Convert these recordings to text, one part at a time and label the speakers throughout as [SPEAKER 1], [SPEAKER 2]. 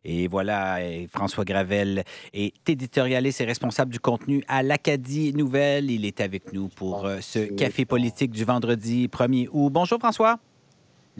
[SPEAKER 1] Et voilà, François Gravel est éditorialiste et responsable du contenu à l'Acadie Nouvelle. Il est avec nous pour ce café politique du vendredi 1er août. Bonjour François.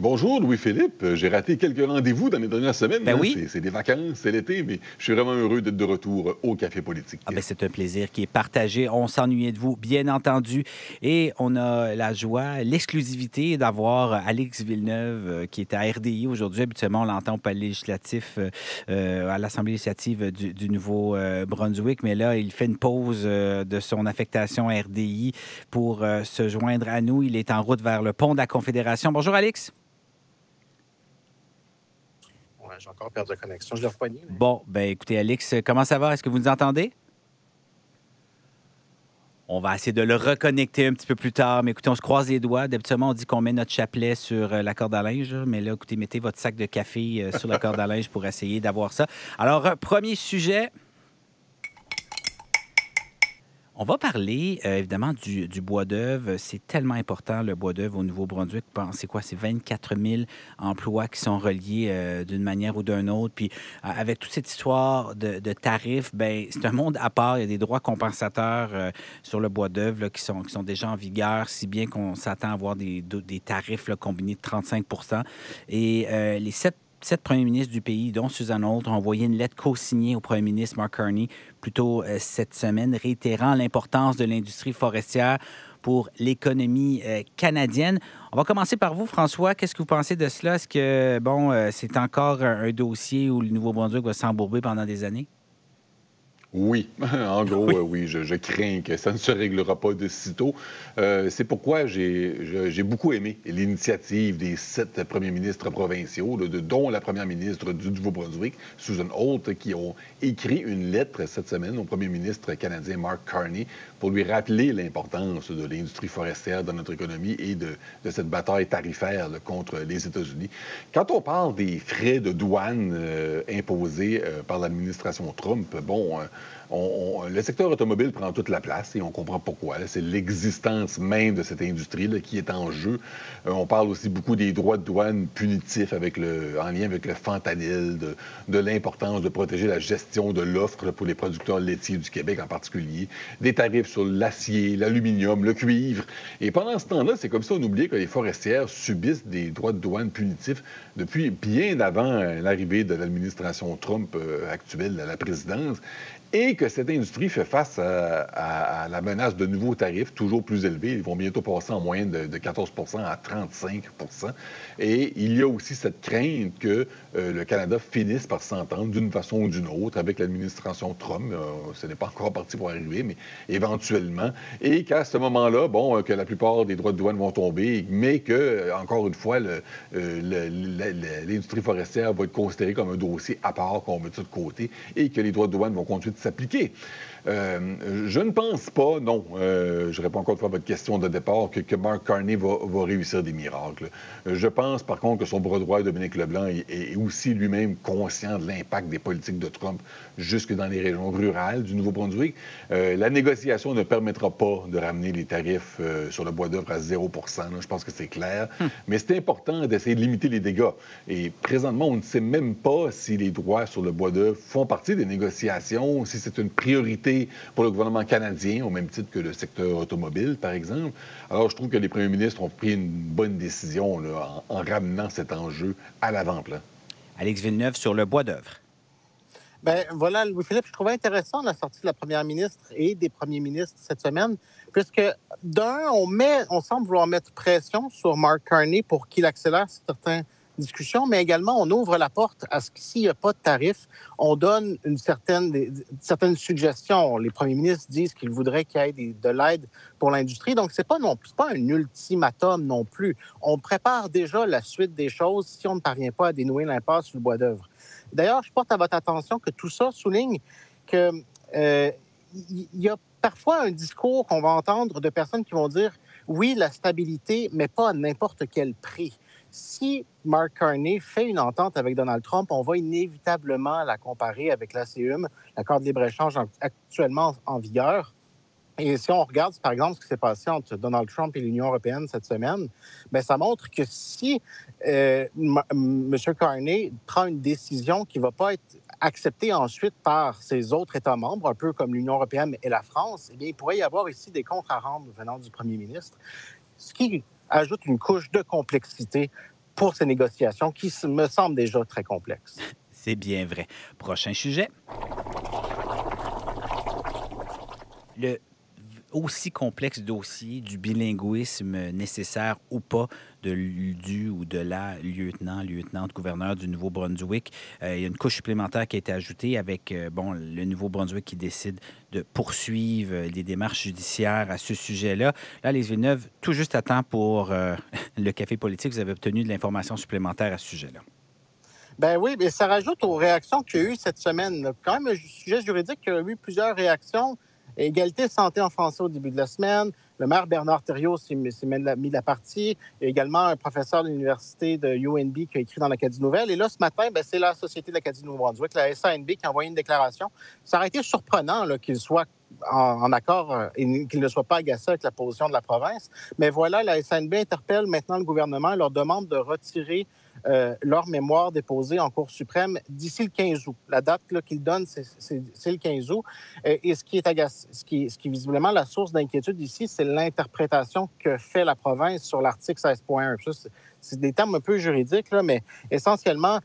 [SPEAKER 2] Bonjour Louis-Philippe. J'ai raté quelques rendez-vous dans les dernières semaines.
[SPEAKER 1] Ben oui.
[SPEAKER 2] C'est des vacances, c'est l'été, mais je suis vraiment heureux d'être de retour au Café Politique.
[SPEAKER 1] Ah ben c'est un plaisir qui est partagé. On s'ennuyait de vous, bien entendu. Et on a la joie, l'exclusivité d'avoir Alex Villeneuve qui est à RDI aujourd'hui. Habituellement, on l'entend au palais législatif à l'Assemblée législative du Nouveau-Brunswick. Mais là, il fait une pause de son affectation à RDI pour se joindre à nous. Il est en route vers le pont de la Confédération. Bonjour, Alex.
[SPEAKER 3] Ouais, j'ai encore perdu la connexion. Je l'ai repoigné. Mais...
[SPEAKER 1] Bon, ben écoutez, Alex, comment ça va? Est-ce que vous nous entendez? On va essayer de le reconnecter un petit peu plus tard. Mais écoutez, on se croise les doigts. D'habitude, on dit qu'on met notre chapelet sur la corde à linge. Mais là, écoutez, mettez votre sac de café sur la corde à linge pour essayer d'avoir ça. Alors, premier sujet. On va parler, évidemment, du bois d'œuvre. C'est tellement important, le bois d'œuvre au Nouveau-Brunswick. C'est quoi? C'est 24 000 emplois qui sont reliés d'une manière ou d'une autre. Puis, avec toute cette histoire de tarifs, ben c'est un monde à part. Il y a des droits compensateurs sur le bois d'œuvre là, qui sont déjà en vigueur, si bien qu'on s'attend à avoir des tarifs là, combinés de 35 Et les sept premiers ministres du pays, dont Susan Holt, ont envoyé une lettre co-signée au premier ministre Mark Carney plus tôt cette semaine, réitérant l'importance de l'industrie forestière pour l'économie canadienne. On va commencer par vous, François. Qu'est-ce que vous pensez de cela? Est-ce que, c'est encore un dossier où le Nouveau-Brunswick va s'embourber pendant des années?
[SPEAKER 2] Oui, en gros,
[SPEAKER 1] Oui.
[SPEAKER 2] oui, je crains que ça ne se réglera pas de sitôt. C'est pourquoi j'ai beaucoup aimé l'initiative des 7 premiers ministres provinciaux, dont la première ministre du Nouveau-Brunswick, Susan Holt, qui ont écrit une lettre cette semaine au premier ministre canadien Mark Carney pour lui rappeler l'importance de l'industrie forestière dans notre économie et de cette bataille tarifaire là, contre les États-Unis. Quand on parle des frais de douane imposés par l'administration Trump, le secteur automobile prend toute la place et on comprend pourquoi. C'est l'existence même de cette industrie là, qui est en jeu. On parle aussi beaucoup des droits de douane punitifs en lien avec le fentanyl, de l'importance de protéger la gestion de l'offre pour les producteurs laitiers du Québec en particulier, des tarifs sur l'acier, l'aluminium, le cuivre. Et pendant ce temps-là, c'est comme ça on oublie que les forestières subissent des droits de douane punitifs depuis bien avant l'arrivée de l'administration Trump actuelle à la présidence. Et que cette industrie fait face à la menace de nouveaux tarifs toujours plus élevés. Ils vont bientôt passer en moyenne de 14 à 35 Et il y a aussi cette crainte que le Canada finisse par s'entendre d'une façon ou d'une autre avec l'administration Trump. Ce n'est pas encore parti pour arriver, mais éventuellement. Et qu'à ce moment-là, que la plupart des droits de douane vont tomber, mais que, encore une fois, l'industrie forestière va être considérée comme un dossier à part, qu'on met ça de côté, et que les droits de douane vont continuer de s'appliquer. Je ne pense pas, non, je réponds encore une fois à votre question de départ, que Mark Carney va réussir des miracles. Je pense, par contre, que son bras droit, Dominique Leblanc, est aussi lui-même conscient de l'impact des politiques de Trump jusque dans les régions rurales du Nouveau-Brunswick. La négociation ne permettra pas de ramener les tarifs sur le bois d'œuvre à 0 là, je pense que c'est clair. Mais c'est important d'essayer de limiter les dégâts. Et présentement, on ne sait même pas si les droits sur le bois d'œuvre font partie des négociations, si c'est une priorité pour le gouvernement canadien, au même titre que le secteur automobile, par exemple. Alors, je trouve que les premiers ministres ont pris une bonne décision là, en ramenant cet enjeu à l'avant-plan.
[SPEAKER 1] Alex Villeneuve sur le bois d'œuvre.
[SPEAKER 3] Ben voilà, Louis-Philippe, je trouvais intéressant la sortie de la première ministre et des premiers ministres cette semaine, puisque d'un, on semble vouloir mettre pression sur Mark Carney pour qu'il accélère certaines discussions, mais également on ouvre la porte à ce que s'il n'y a pas de tarif, on donne certaines suggestions. Les premiers ministres disent qu'ils voudraient qu'il y ait de l'aide pour l'industrie, donc c'est pas pas un ultimatum non plus. On prépare déjà la suite des choses si on ne parvient pas à dénouer l'impasse sur le bois d'œuvre. D'ailleurs, je porte à votre attention que tout ça souligne que y a parfois un discours qu'on va entendre de personnes qui vont dire oui, la stabilité, mais pas à n'importe quel prix. Si Mark Carney fait une entente avec Donald Trump, on va inévitablement la comparer avec l'ACUM, l'accord de libre-échange actuellement en vigueur. Et si on regarde, par exemple, ce qui s'est passé entre Donald Trump et l'Union européenne cette semaine, bien, ça montre que si M. Carney prend une décision qui ne va pas être acceptée ensuite par ses autres États membres, un peu comme l'Union européenne et la France, eh bien, il pourrait y avoir ici des comptes à rendre venant du premier ministre, ce qui ajoute une couche de complexité pour ces négociations qui me semblent déjà très complexes.
[SPEAKER 1] C'est bien vrai. Prochain sujet. Le aussi complexe dossier du bilinguisme nécessaire ou pas du ou de la lieutenant-gouverneur du Nouveau-Brunswick. Il y a une couche supplémentaire qui a été ajoutée avec le Nouveau-Brunswick qui décide de poursuivre les démarches judiciaires à ce sujet-là. Là, les Villeneuve, tout juste à temps pour le café politique, vous avez obtenu de l'information supplémentaire à ce sujet-là.
[SPEAKER 3] Ben oui, mais ça rajoute aux réactions qu'il y a eu cette semaine. Quand même, un sujet juridique qui a eu plusieurs réactions. Égalité santé en français au début de la semaine. Le maire Bernard Thériault s'est mis de la partie. Il y a également un professeur de l'université de UNB qui a écrit dans l'Acadie Nouvelle. Et là, ce matin, ben, c'est la Société de l'Acadie Nouveau-Brunswick, la SANB, qui a envoyé une déclaration. Ça aurait été surprenant là, qu'il soit en accord et qu'il ne soit pas agacé avec la position de la province. Mais voilà, la SANB interpelle maintenant le gouvernement et leur demande de retirer leur mémoire déposée en Cour suprême d'ici le 15 août. La date qu'ils donnent, c'est le 15 août. Et ce qui est visiblement la source d'inquiétude ici, c'est l'interprétation que fait la province sur l'article 16.1. C'est des termes un peu juridiques, là, mais essentiellement,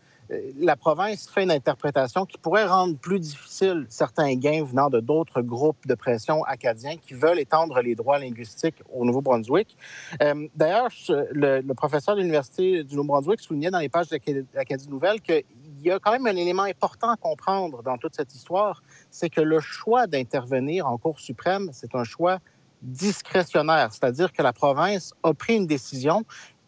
[SPEAKER 3] la province fait une interprétation qui pourrait rendre plus difficile certains gains venant de d'autres groupes de pression acadiens qui veulent étendre les droits linguistiques au Nouveau-Brunswick. D'ailleurs, le professeur de l'Université du Nouveau-Brunswick soulignait dans les pages de l'Acadie Nouvelle qu'il y a quand même un élément important à comprendre dans toute cette histoire, c'est que le choix d'intervenir en Cour suprême, c'est un choix discrétionnaire, c'est-à-dire que la province a pris une décision.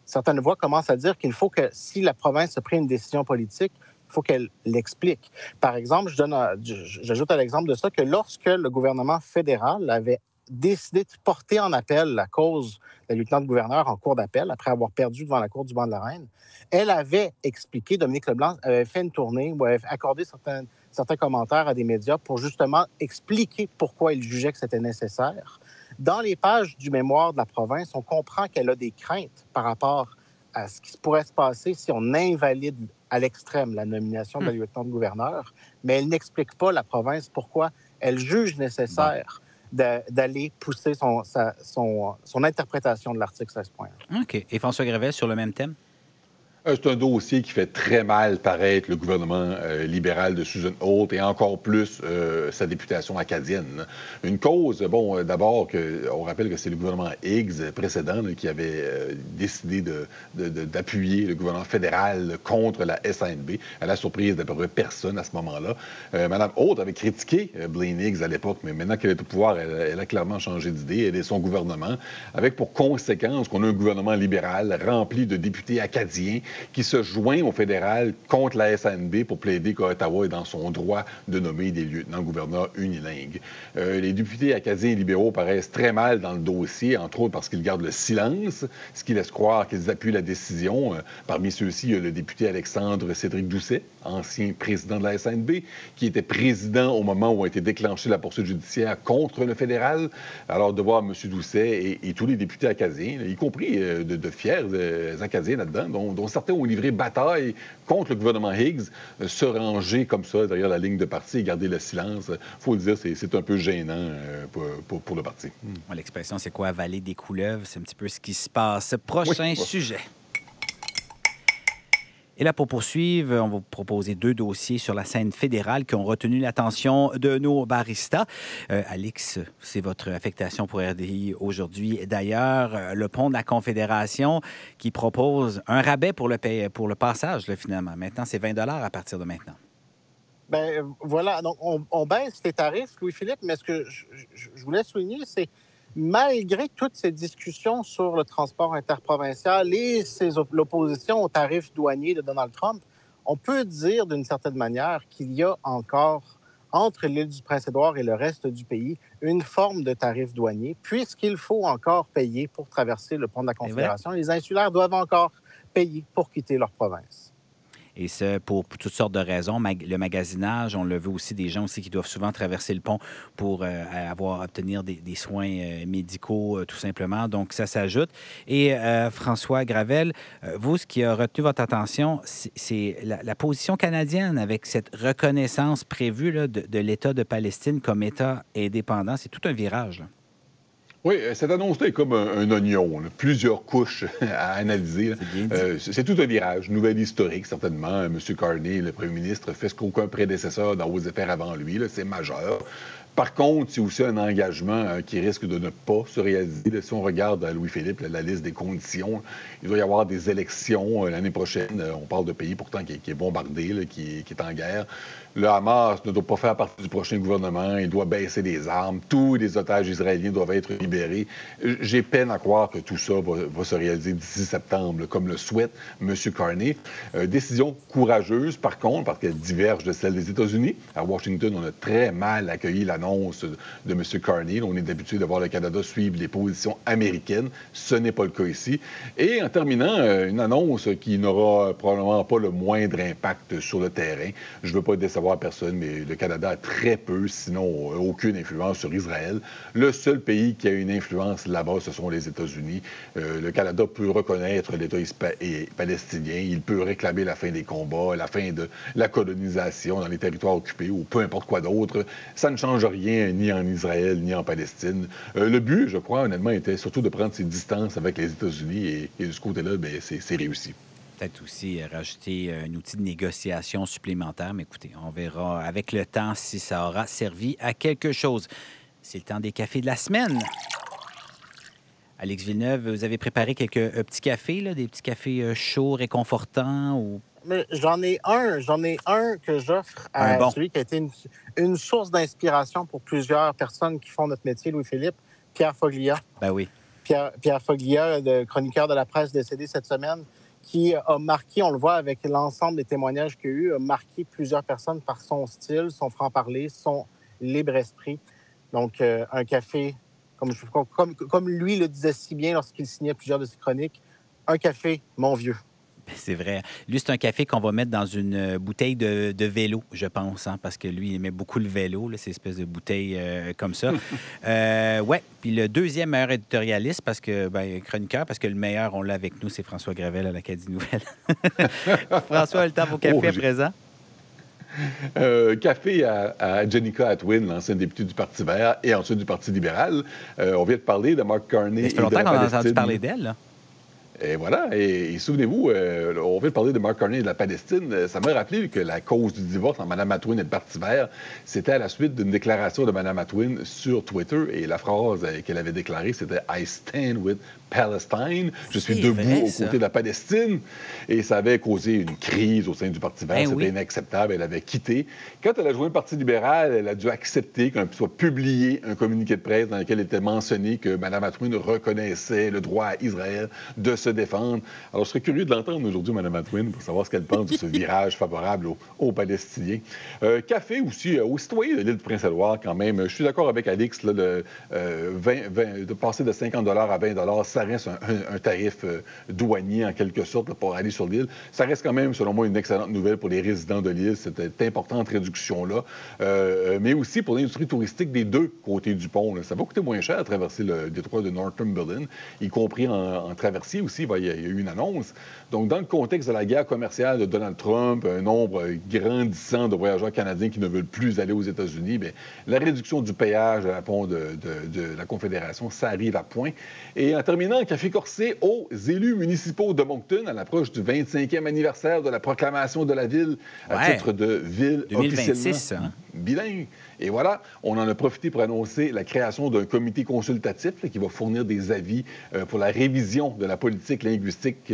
[SPEAKER 3] Certaines voix commencent à dire qu'il faut que, si la province a pris une décision politique, il faut qu'elle l'explique. Par exemple, j'ajoute à l'exemple de ça que lorsque le gouvernement fédéral avait décidé de porter en appel la cause de la lieutenant-gouverneur en cour d'appel, après avoir perdu devant la cour du banc de la Reine, elle avait expliqué, Dominique Leblanc avait fait une tournée où elle avait accordé certains commentaires à des médias pour justement expliquer pourquoi il jugeait que c'était nécessaire. Dans les pages du mémoire de la province, on comprend qu'elle a des craintes par rapport à ce qui pourrait se passer si on invalide à l'extrême la nomination de la lieutenant-gouverneur, mais elle n'explique pas, la province, pourquoi elle juge nécessaire d'aller pousser son interprétation de l'article 16.1.
[SPEAKER 1] OK. Et François Gravel, sur le même thème?
[SPEAKER 2] C'est un dossier qui fait très mal paraître le gouvernement libéral de Susan Holt et encore plus sa députation acadienne. Une cause, d'abord, on rappelle que c'est le gouvernement Higgs précédent qui avait décidé d'appuyer le gouvernement fédéral contre la SANB, à la surprise d'à peu près personne à ce moment-là. Mme Holt avait critiqué Blaine Higgs à l'époque, mais maintenant qu'elle est au pouvoir, elle a clairement changé d'idée. Elle et son gouvernement, avec pour conséquence qu'on a un gouvernement libéral rempli de députés acadiens qui se joint au fédéral contre la SANB pour plaider qu'Ottawa est dans son droit de nommer des lieutenants-gouverneurs unilingues. Les députés acadiens et libéraux paraissent très mal dans le dossier, entre autres parce qu'ils gardent le silence, ce qui laisse croire qu'ils appuient la décision. Parmi ceux-ci, il y a le député Alexandre Cédric Doucet, ancien président de la SANB, qui était président au moment où a été déclenchée la poursuite judiciaire contre le fédéral. Alors, de voir M. Doucet et tous les députés acadiens, y compris de fiers acadiens là-dedans, dont certains ont livré bataille contre le gouvernement Higgs, se ranger comme ça derrière la ligne de parti et garder le silence. Il faut le dire, c'est un peu gênant pour le parti.
[SPEAKER 1] L'expression, c'est quoi, avaler des couleuvres? C'est un petit peu ce qui se passe. Prochain sujet. Et là, pour poursuivre, on va vous proposer 2 dossiers sur la scène fédérale qui ont retenu l'attention de nos baristas. Alix, c'est votre affectation pour RDI aujourd'hui. D'ailleurs, le pont de la Confédération qui propose un rabais pour le passage, là, finalement. Maintenant, c'est 20 $ à partir de maintenant.
[SPEAKER 3] Bien, voilà. Donc, on baisse les tarifs, Louis-Philippe, mais ce que je voulais souligner, c'est malgré toutes ces discussions sur le transport interprovincial et l'opposition aux tarifs douaniers de Donald Trump, on peut dire d'une certaine manière qu'il y a encore, entre l'île du Prince-Édouard et le reste du pays, une forme de tarif douanier, puisqu'il faut encore payer pour traverser le pont de la Confédération. Les insulaires doivent encore payer pour quitter leur province.
[SPEAKER 1] Et ce, pour toutes sortes de raisons. Le magasinage, on le veut aussi, des gens aussi qui doivent souvent traverser le pont pour obtenir des soins médicaux, tout simplement. Donc, ça s'ajoute. Et François Gravel, vous, ce qui a retenu votre attention, c'est la position canadienne avec cette reconnaissance prévue là, de l'État de Palestine comme État indépendant. C'est tout un virage, là.
[SPEAKER 2] Oui, cette annonce-là est comme un oignon, là, plusieurs couches à analyser. C'est tout un virage, nouvelle historique, certainement. M. Carney, le premier ministre, fait ce qu'aucun prédécesseur n'a osé faire avant lui. C'est majeur. Par contre, c'est aussi un engagement qui risque de ne pas se réaliser. Là, si on regarde Louis-Philippe, la liste des conditions, il doit y avoir des élections l'année prochaine. On parle de pays pourtant qui est bombardé, là, qui est en guerre. Le Hamas ne doit pas faire partie du prochain gouvernement. Il doit baisser les armes. Tous les otages israéliens doivent être libérés. J'ai peine à croire que tout ça va se réaliser d'ici septembre, là, comme le souhaite M. Carney. Décision courageuse, par contre, parce qu'elle diverge de celle des États-Unis. À Washington, on a très mal accueilli l'annonce de M. Carney. On est habitué de voir le Canada suivre les positions américaines. Ce n'est pas le cas ici. Et en terminant, une annonce qui n'aura probablement pas le moindre impact sur le terrain. Je ne veux pas décevoir personne, mais le Canada a très peu, sinon aucune influence sur Israël. Le seul pays qui a une influence là-bas, ce sont les États-Unis. Le Canada peut reconnaître l'État palestinien. Il peut réclamer la fin des combats, la fin de la colonisation dans les territoires occupés ou peu importe quoi d'autre. Ça ne change rien ni en Israël ni en Palestine. Le but, je crois, honnêtement, était surtout de prendre ses distances avec les États-Unis et de ce côté-là, bien, c'est réussi.
[SPEAKER 1] Peut-être aussi rajouter un outil de négociation supplémentaire, mais écoutez, on verra avec le temps si ça aura servi à quelque chose. C'est le temps des cafés de la semaine. Alex Villeneuve, vous avez préparé quelques petits cafés, là, des petits cafés chauds, réconfortants ou...
[SPEAKER 3] Mais j'en ai un que j'offre à celui qui a été une source d'inspiration pour plusieurs personnes qui font notre métier, Louis-Philippe, Pierre Foglia.
[SPEAKER 1] Ben oui.
[SPEAKER 3] Pierre Foglia, le chroniqueur de la presse décédé cette semaine, qui a marqué, on le voit avec l'ensemble des témoignages qu'il y a eu, a marqué plusieurs personnes par son style, son franc-parler, son libre esprit. Donc, un café, comme lui le disait si bien lorsqu'il signait plusieurs de ses chroniques, un café, mon vieux.
[SPEAKER 1] C'est vrai. Lui, c'est un café qu'on va mettre dans une bouteille de vélo, je pense, hein, parce que lui, il aimait beaucoup le vélo, là, ces espèces de bouteilles comme ça. Ouais. Puis le deuxième meilleur éditorialiste, parce que, chroniqueur, parce que le meilleur, on l'a avec nous, c'est François Gravel à l'Acadie Nouvelle. François, le temps au café à présent?
[SPEAKER 2] Café à Jenica Atwin, l'ancienne députée du Parti vert et ensuite du Parti libéral. On vient de parler de Mark Carney.
[SPEAKER 1] Ça fait longtemps qu'on a entendu parler d'elle, là.
[SPEAKER 2] Et voilà. Et souvenez-vous, on vient de parler de Mark Carney et de la Palestine. Ça m'a rappelé que la cause du divorce entre Mme Atwin et le Parti vert, c'était à la suite d'une déclaration de Mme Atwin sur Twitter. Et la phrase qu'elle avait déclarée, c'était « I stand with Palestine ». Je suis debout aux côtés de la Palestine. Et ça avait causé une crise au sein du Parti vert. C'était inacceptable. Elle avait quitté. Quand elle a joint le Parti libéral, elle a dû accepter qu'on soit publié un communiqué de presse dans lequel était mentionné que Mme Atwin reconnaissait le droit à Israël de se défendre. Alors, je serais curieux de l'entendre aujourd'hui, Mme Atwin, pour savoir ce qu'elle pense de ce virage favorable aux Palestiniens. Café aussi, aux citoyens de l'île du Prince-Édouard, quand même. Je suis d'accord avec Alix, là, de passer de 50 à 20 ça reste un tarif douanier, en quelque sorte, là, pour aller sur l'île. Ça reste quand même, selon moi, une excellente nouvelle pour les résidents de l'île, cette importante réduction-là. Mais aussi pour l'industrie touristique des deux côtés du pont. Là. Ça va coûter moins cher à traverser le détroit de Northumberland, y compris en traversier aussi. Il y a eu une annonce. Donc, dans le contexte de la guerre commerciale de Donald Trump, un nombre grandissant de voyageurs canadiens qui ne veulent plus aller aux États-Unis, bien, la réduction du péage à la pont de la Confédération, ça arrive à point. Et en terminant, café corsé aux élus municipaux de Moncton à l'approche du 25e anniversaire de la proclamation de la ville à titre de ville
[SPEAKER 1] 2026,
[SPEAKER 2] officiellement bilingue. Et voilà, on en a profité pour annoncer la création d'un comité consultatif là, qui va fournir des avis pour la révision de la politique linguistique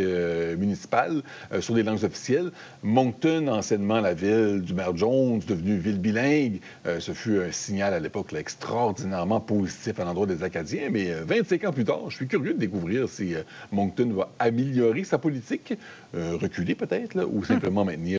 [SPEAKER 2] municipale sur les langues officielles. Moncton, anciennement la ville du maire Jones, devenue ville bilingue, ce fut un signal à l'époque extraordinairement positif à l'endroit des Acadiens. Mais 25 ans plus tard, je suis curieux de découvrir si Moncton va améliorer sa politique, reculer peut-être, ou simplement maintenir